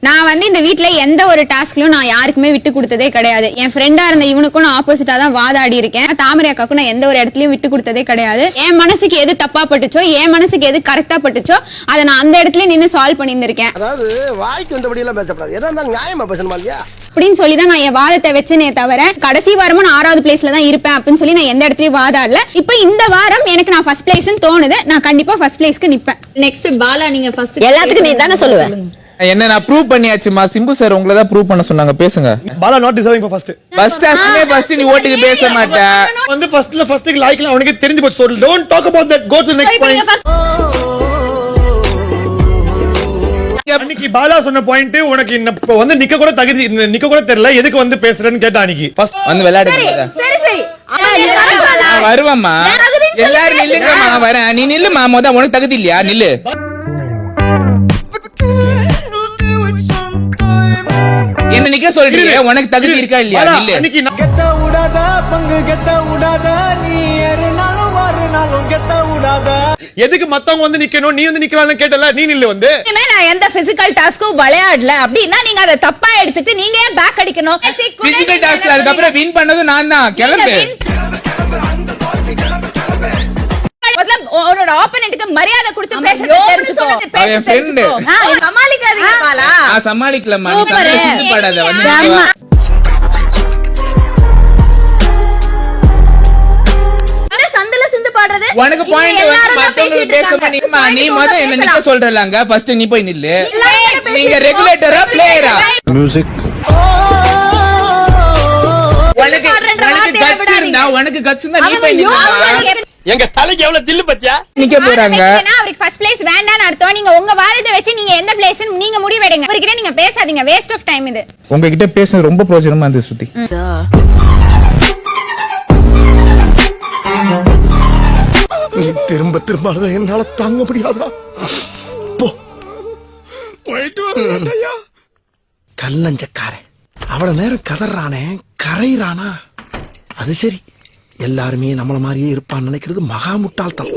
நான் வந்து இந்த வீட்ல எந்த ஒரு டாஸ்க்லயும் நான் யாருக்குமே விட்டு கொடுத்ததே கிடையாது. என் ஃப்ரெண்டா இருந்த இவனுக்கும் நான் ஆப்போசிட்டா தான் வாதாடி இருக்கேன். தாமரை அக்காக்கும் நான் எந்த ஒரு இடத்துலயும் விட்டு கொடுத்ததே கிடையாது. என் மனசுக்கு எது தப்பா பட்டுச்சோ, என் மனசுக்கு எது கரெக்டா பட்டுச்சோ அதை நான் அந்த இடத்துல நின்னு சால்வ் பண்ணியிருந்திருக்கேன். அதாவது வாய்க்கு வந்தபடி எல்லாம் பேசப்படாது, எதா இருந்தாலும் நியாயமா பேசணுமா இல்லையா அப்படின்னு சொல்லி தான் நான் என் வாதத்தை வச்சனே தவிர கடைசி வாரமும் நான் 6வது பிளேஸ்ல தான் இருப்பேன் அப்படின்னு சொல்லி நான் எந்த இடத்துலயும் வாதாடல. இப்போ இந்த வாரம் எனக்கு நான் ஃபர்ஸ்ட் பிளேஸ்னு தோணுது. நான் கண்டிப்பா ஃபர்ஸ்ட் பிளேஸ்க்கு நிப்பேன். நெக்ஸ்ட் பாலா, நீங்க ஃபர்ஸ்ட் எல்லாத்துக்கும் நீ தானே சொல்லுவ. என்ன நான் ப்ரூவ் பண்ணியாச்சுமா. சிம்பு சார் உங்களை தான் ப்ரூவ் பண்ண சொன்னாங்க, பேசுங்க. Bala not deserving for first. First டாஸ்க்லயே ஃபர்ஸ்ட் நீ ஓட்டுக்கு பேச மாட்ட. வந்து ஃபர்ஸ்ட்க்கு லைக்ல அவனுக்கு தெரிஞ்சு போச்சு. So don't talk about that, go to next point. அன்னைக்கு பாலா சொன்ன பாயிண்ட் உனக்கு இப்ப வந்து நிக்க கூட தகுதி நிக்க கூட தெரியல, எதுக்கு வந்து பேசுறேன்னு கேட்டா அன்னைக்கு ஃபர்ஸ்ட் வந்து விளையாடுங்க. சரி சரி வருவம்மா, எல்லாரும் நில்லுங்கம்மா. வரேன், நீ நில்லுமா. மொத உனக்கு தகுதி இல்லையா? நில்லு. என்ன நிக்க சொல்றீங்க? உனக்கு தகுதி இருக்கா இல்லையா? நில்லு. அன்னைக்கு கெத்த உடாத பங்கு கெத்த உடாத, நீ ஏறுனாலும் வாருனாலும் கெத்த உடாத. எதுக்கு மத்தவங்க வந்து நிக்கணும், நீ வந்து நிக்கலாம்னு கேட்டல, நீ நில்லு. வந்து நான் எந்த பிசிக்கல் டாஸ்க்கும் விளையாடல அப்படின்னா நீங்க அதை தப்பா எடுத்துட்டு நீங்க ஏன் பேக் அடிக்கணும்? பிசிக்கல் டாஸ்க்ல அதுக்கப்புறம் வின் பண்ணது நான் தான். கிளம்பு. உன்னோட ஆப்போனன்ட்க்கு மரியாதை கொடுத்து பேச தெரிஞ்சுக்கோ. அவன் friend. சமாளிக்காதீங்க பாலா. நான் சமாளிக்கலம்மா. நீ சண்டை சிந்து பாடாத. வந்து சந்தல சிந்து பாடுறது உனக்கு பாயிண்ட் வந்து மத்தவங்க பேச நீமா. நீ மொத என்ன நிக்க சொல்றலாங்க. ஃபர்ஸ்ட் நீ போய் நில்லு. நீங்க ரெகுலேட்டரா பிளேயரா? மியூசிக். உனக்கு கட்ஸ் இருந்தா நீ போய் நில்லு. எங்க தலைக்கு எவ்வளவு தில்லு பத்தியா நிக்க போறாங்க. அவருக்கு ஃபர்ஸ்ட் பிளேஸ் வேண்டாம்னு அர்த்தம். நீங்க உங்க வாதத்தை வச்சு நீங்க எந்த பிளேஸ்னு நீங்க முடிவெடுங்க. அவர்கிட்ட நீங்க பேசாதீங்க, வேஸ்ட் ஆஃப் டைம் இது. உங்ககிட்ட பேசுறது ரொம்ப பிரயோஜனமா இருந்துச்சு ஸ்ருதி. நீ திரும்ப திரும்ப அழுத என்னால தாங்க முடியாதா. போ போயிட்டு வரேன்யா. கல்லஞ்சக்காரன் அவ்வளவு நேரம் கதறானே, கரையிறானா? அது சரி, எல்லாருமே நம்மள மாதிரியே இருப்பான்னு நினைக்கிறது மகா முட்டாள்தான்.